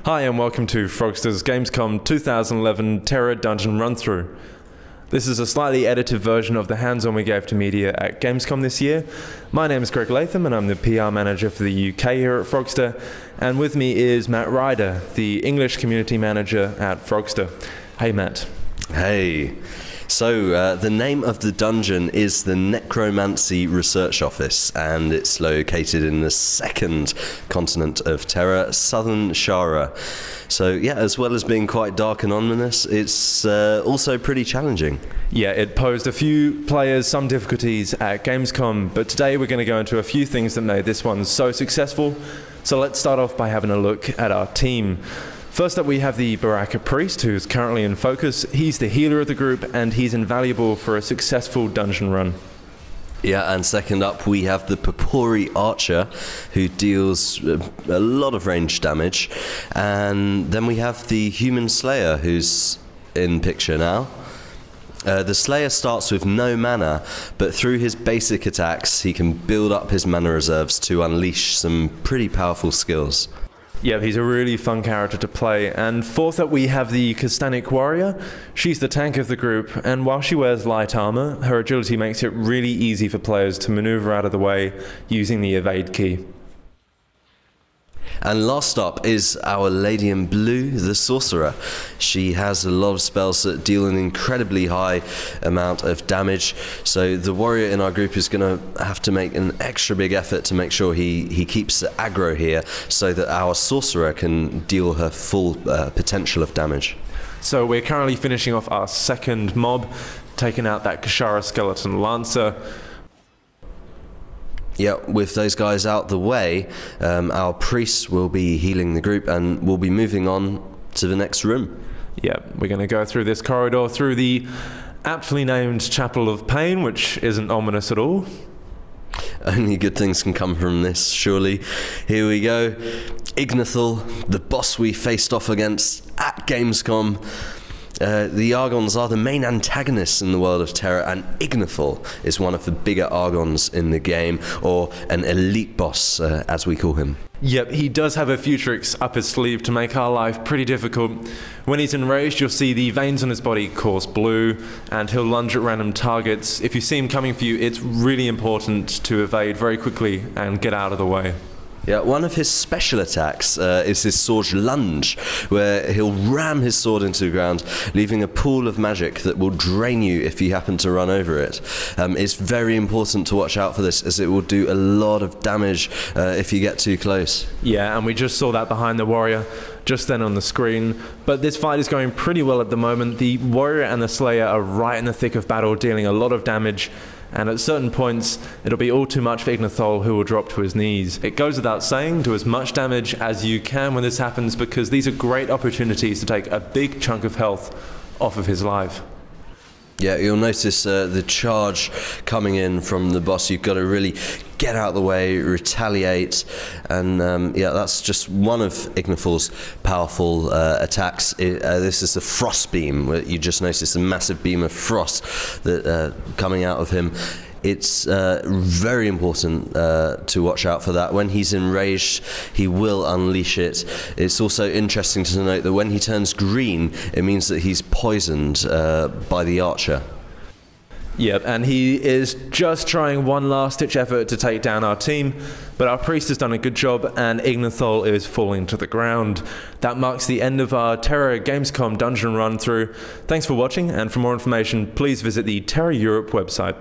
Hi and welcome to Frogster's Gamescom 2011 Tera Dungeon Run-Through. This is a slightly edited version of the hands-on we gave to media at Gamescom this year. My name is Greg Latham and I'm the PR manager for the UK here at Frogster. And with me is Matt Ryder, the English community manager at Frogster. Hey Matt. Hey. So, the name of the dungeon is the Necromancy Research Office, and it's located in the second continent of Tera, Southern Shara. So, yeah, as well as being quite dark and ominous, it's also pretty challenging. Yeah, it posed a few players some difficulties at Gamescom, but today we're going to go into a few things that made this one so successful. So let's start off by having a look at our team. First up we have the Baraka Priest, who's currently in focus. He's the healer of the group and he's invaluable for a successful dungeon run. Yeah, and second up we have the Purpuri Archer, who deals a lot of range damage. And then we have the Human Slayer, who's in picture now. The Slayer starts with no mana, but through his basic attacks he can build up his mana reserves to unleash some pretty powerful skills. Yeah, he's a really fun character to play. And fourth up we have the Castanic Warrior. She's the tank of the group, and while she wears light armor, her agility makes it really easy for players to maneuver out of the way using the evade key. And last up is our Lady in Blue, the Sorcerer. She has a lot of spells that deal an incredibly high amount of damage, so the warrior in our group is going to have to make an extra big effort to make sure he keeps the aggro here so that our Sorcerer can deal her full potential of damage. So we're currently finishing off our second mob, taking out that Kashara Skeleton Lancer. Yeah, with those guys out the way, our priest will be healing the group and we'll be moving on to the next room. Yeah, we're going to go through this corridor, through the aptly named Chapel of Pain, which isn't ominous at all. Only good things can come from this, surely. Here we go. Ignithal, the boss we faced off against at Gamescom. The Argons are the main antagonists in the world of Tera, and Ignithal is one of the bigger Argons in the game, or an elite boss, as we call him. Yep, he does have a few tricks up his sleeve to make our life pretty difficult. When he's enraged, you'll see the veins on his body course blue, and he'll lunge at random targets. If you see him coming for you, it's really important to evade very quickly and get out of the way. Yeah, one of his special attacks is his sword lunge, where he'll ram his sword into the ground, leaving a pool of magic that will drain you if you happen to run over it. It's very important to watch out for this, as it will do a lot of damage if you get too close. Yeah, and we just saw that behind the warrior just then on the screen. But this fight is going pretty well at the moment. The warrior and the slayer are right in the thick of battle, dealing a lot of damage. And at certain points, it'll be all too much for Ignithal, who will drop to his knees. It goes without saying, do as much damage as you can when this happens, because these are great opportunities to take a big chunk of health off of his life. Yeah, you'll notice the charge coming in from the boss. You've got to really get out of the way, retaliate, and yeah, that's just one of Ignithal's powerful attacks. This is the frost beam, where you just notice a massive beam of frost that coming out of him. It's very important to watch out for that. When he's enraged, he will unleash it. It's also interesting to note that when he turns green, it means that he's poisoned by the archer. Yep, and he is just trying one last-ditch effort to take down our team, but our priest has done a good job, and Ignithal is falling to the ground. That marks the end of our Tera Gamescom dungeon run-through. Thanks for watching, and for more information, please visit the Tera Europe website.